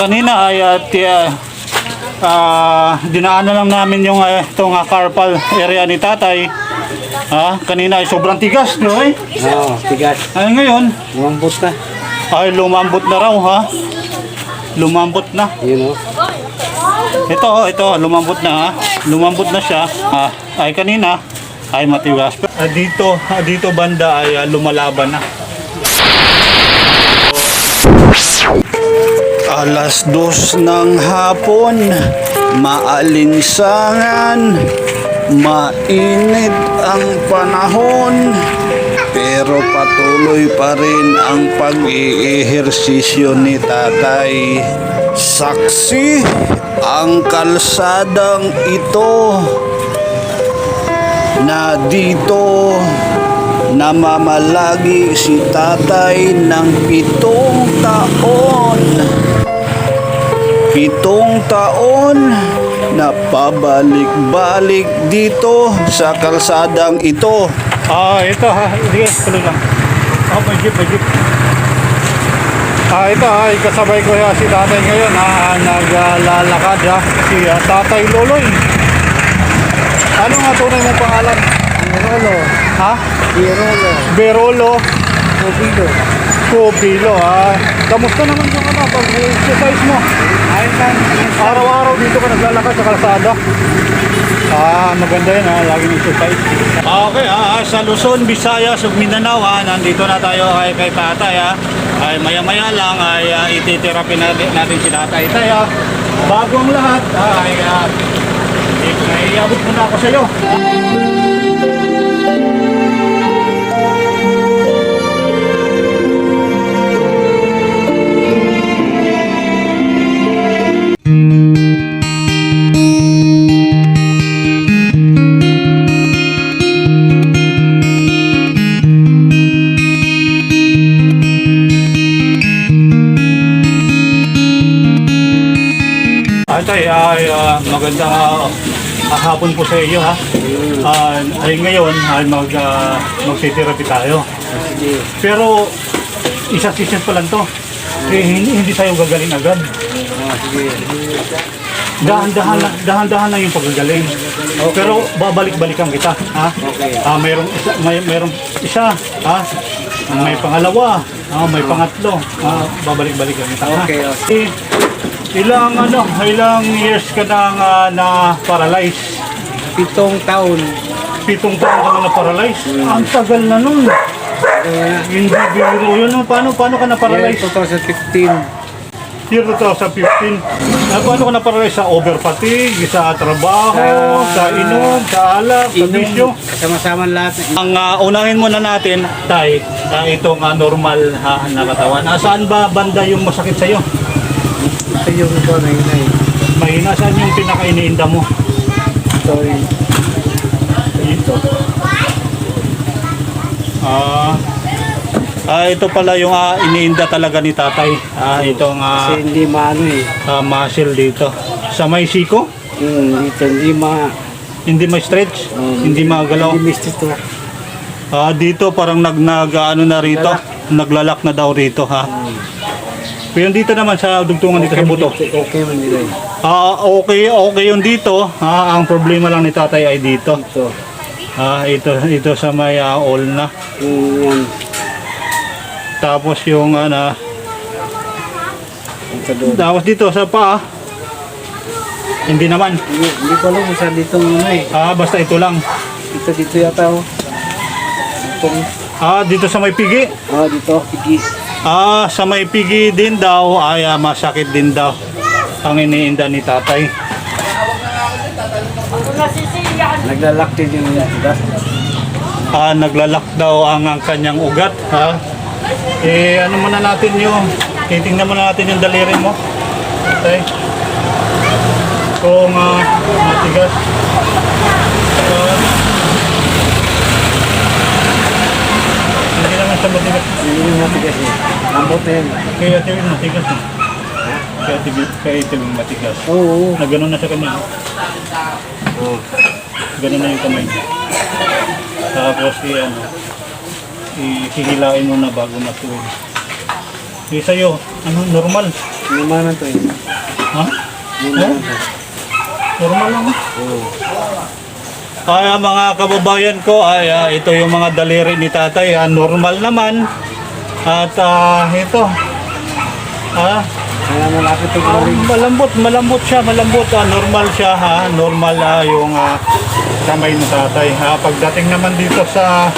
Kanina ay dinaanan lang namin yung itong carpal area ni tatay. Kanina ay sobrang tigas, no? Oo, tigas. Ay ngayon, Lumambot na. ay lumambot na raw, ha? Lumambot na. Yun o. Ito, lumambot na, ha? Lumambot na siya. Ay kanina ay matigas. Dito banda ay lumalaban na. Alas 2 ng hapon, maalinsangan, mainit ang panahon, pero patuloy pa rin ang pag-iihersisyo ni tatay. Saksi ang kalsadang ito na dito namamalagi si tatay ng 7 taon. 7 taon na pabalik-balik dito sa kalsadang ito. Ito ha. Sige, tuloy lang. May jeep. Ito ha. Kasabay ko si tatay ngayon naglalakad ha. Si Tatay Loloy. Ano nga tunay mong pangalan? Birolo. Ha? Birolo. Berolo. Kubilo. Kamusta naman yung pag-exercise mo? Ayun lang. Araw-araw dito ka naglalakad sa kalsada. Maganda yun lagi exercise. Okay sa Luzon, Visayas, ug Mindanao nandito na tayo kay tatay ay maya-maya lang ay ititherapy natin si tatay. Bagong lahat ay iabot muna ako sa iyo. Tay, magandang hapon po sa iyo ha. Ay ngayon ay mag-therapy tayo. Pero isang session pa lang to. Hindi tayo gagaling agad. Dahan-dahan lang yung paggagaling. Pero babalik-balikan kita ha. Mayroong isa ha. May pangalawa, may pangatlo. Babalik-balikan kita ha. Okay. Ilang years ka na paralyzed? 7 taon. 7 taon ka na paralyzed? Ang tagal na nun. Hindi biro yun. Paano ka na paralyzed? Year 2015. Year 2015. Paano ka na paralyzed? Sa over fatigue, sa trabaho, sa inom, sa alak, sa bisyo? Sama-sama lahat. Ang unahin muna natin, tay, itong normal na katawan. Saan ba banda yung masakit sa'yo? Ito yung ito na inay. Mahina, saan yung pinaka-iniinda mo? Ito. Ito pala yung iniinda talaga ni tatay. Itong Kasi hindi maano muscle dito. Sa may siko? Dito Hindi may stretch? Hindi magalaw? Hindi misto. Dito parang ano na rito? Naglalak na daw rito ha. Pero dito naman sa dugtungan dito sa buto. Okay man nila. Okay yung dito. Ang problema lang ni tatay ay dito. Ito sa may ulna. Tapos yung tapos dito sa paa. Hindi naman. Hindi ko alam sa dito Basta ito lang. Dito yata Dito sa may pigi. Dito pigi. Sa may pigi din daw ay masakit din daw ang iniinda ni tatay. Naglalak din yung ugat. Naglalak daw ang kanyang ugat. Ano muna natin yung titingnan muna natin yung daliri mo. Okay. Kung matigas. Hindi naman siya matigas. Hindi naman matigas Lambot na yan. Kaya ito yung matigas Kaya ito yung matigas. Oo. Na gano'n na sa kanya. Gano'n na yung kamay niya. Tapos ihihilain mo na bago matuwid. Sa'yo, normal. Lumanan to eh. Ha? Lumanan to. Normal lang. Oo. Kaya mga kababayan ko, ay ito yung mga daliri ni tatay. Normal naman. At ito. Kaya malapit to galing. Malambot siya, malambot. Normal siya, normal yung kamay ni tatay. Pagdating naman dito sa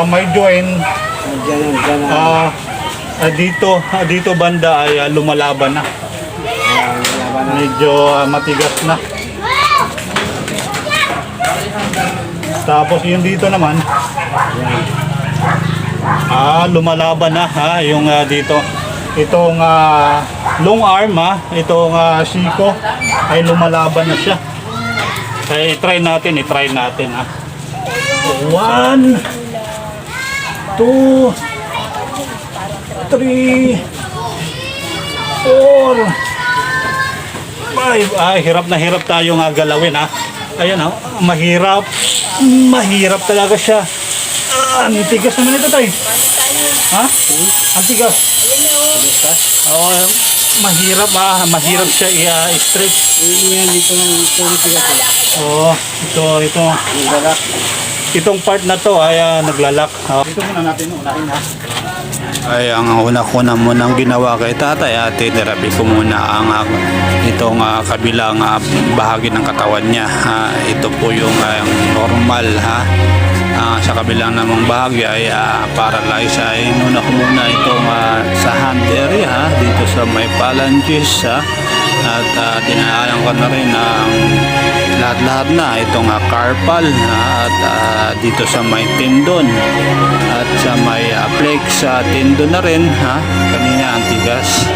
may joint, Diyan. dito banda ay lumalaban na. Laban na. Medyo matigas na. Tapos yung dito naman, lumalaban na yung dito. Itong long arm itong siko ay lumalaban na siya. Kaya i-try natin ha. 1 2 3 4 5. Hirap na hirap tayo galawin Ayan mahirap. Mahirap talaga siya. Ang tigas naman ito tayo. Ang tigas. Mahirap mahirap siya i-stretch. Yan dito ng tigas. Ito. Naglalak. Itong part na to ay naglalak. Ito muna natin unahin Ay ang una-una munang ginawa kay tatay tinirapi ko muna ang itong kabilang bahagi ng katawan niya. Ito po yung normal sa kabilang namang bahagi ay paralyzed. Inuna ko muna itong sa hand area dito sa may phalanges at dinaanan ko na rin ang lahat-lahat na itong carpal at dito sa may tendon at sa may flex tendon na rin kanina ang tigas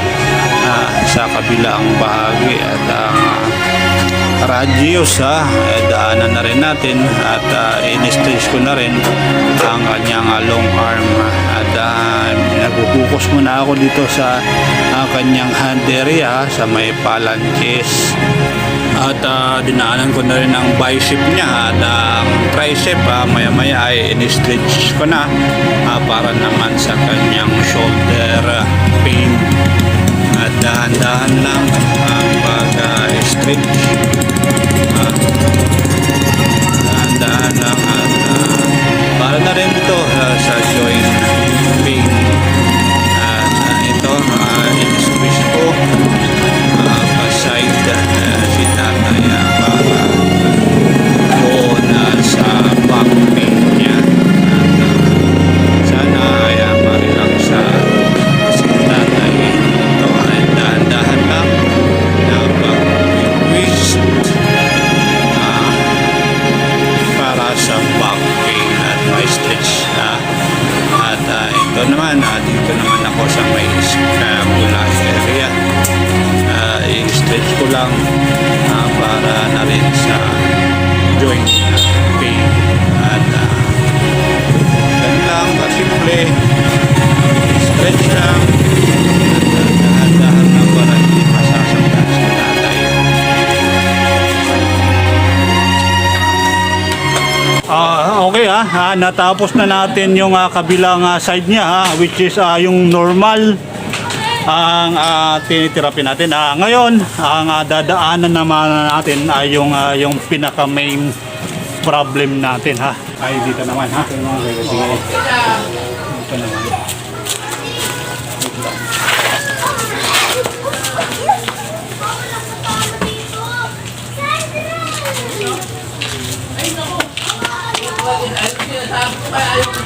sa kabilang bahagi at ang radius daanan na rin natin at in-stretch ko na rin ang kanyang long arm at nagbubukus muna ako dito sa kanyang hand area sa may phalanges at dinaanan ko na rin ang bicep niya at ang tricep maya maya ay in-stretch ko na para naman sa kanyang shoulder pain at dahan-dahan lang ang pag-stretch dahan-dahan lang at para na rin ito sa joint pain at ito in-squeeze ko pa-side si tatay para doon sa back pain niya at sana ay marilang sa si tatay ito ay dahan-dahan lang na pag-twist para sa back pain at may stretch at ito naman dito naman ako sa may scapular area i-stretch ko lang para na rin sa joint pain at ganun lang kasimple stretch lang at dahan-dahan lang para hindi masasaktan si tatay. Okay natapos na natin yung kabilang side niya which is yung normal ang tinitherapy natin. Ngayon, ang dadaanan naman natin ay yung pinaka main problem natin ay dito naman Dito naman.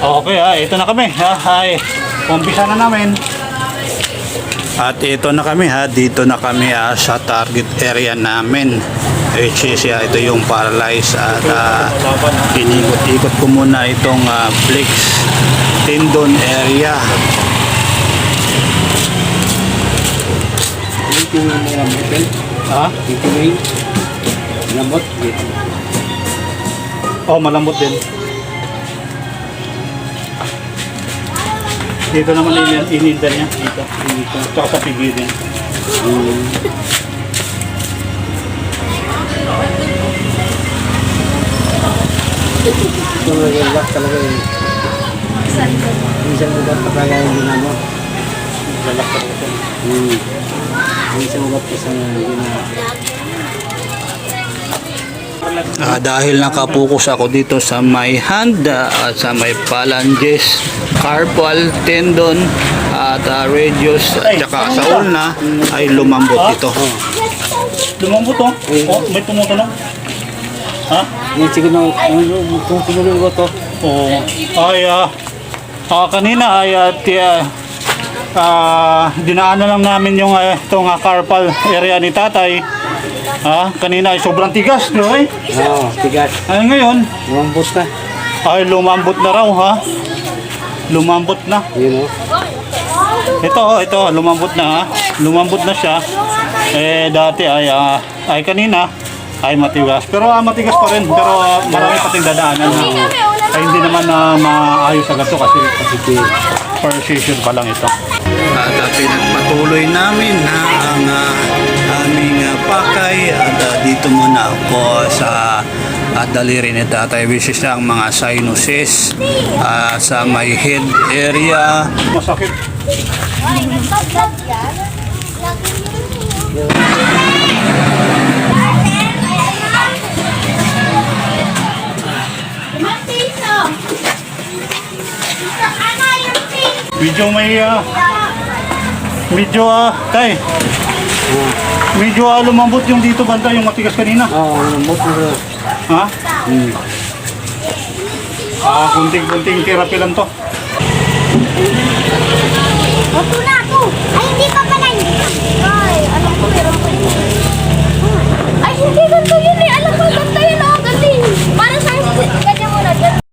Okay ito na kami umpisa na namin. At ito na kami dito na kami sa target area namin which is ito yung paralyzed at inikot-ikot ko muna itong flex tendon area. Ito yung malambot din. Ito yung malambot. Malambot din. Dito naman inindan niya dito. Tsaka sa pigi din. Ito nag-relax talaga Minsan ko ba talaga yung ginamot? Lalak talaga siya. Hindi sa ugat ko sa Dahil nakapokus ako dito sa may hand at sa may phalanges, carpal tendon at radius at saka sa ulna ay lumambot ito. Lumambot oh? Oh, may tumutunog. Ha? Yung siguro tumutuloy ko to. Oo. Ay, kanina ay dinaanan lang namin yung itong carpal area ni tatay. Kanina ay sobrang tigas, di ba? Oo, tigas. Ay, ngayon, Lumambot ka. ay lumambot na raw, ha? Lumambot na. Yun o. Ito, lumambot na, ha? Lumambot na siya. Dati ay kanina ay matigas. Pero matigas pa rin. Pero marami pating dadaanan na ay hindi naman na maayos agad to kasi first session pa lang ito. At pinagpatuloy namin na ang aming pakay at dito muna ako sa daliri ni tatay, which is ang mga sinuses sa may head area. Masakit. Tay, medyo lumambot yung dito banda, yung matigas kanina. Oo, lumambot na. Ha? Kunting-kunting therapy lang to. Opo na ako. Ay, hindi pa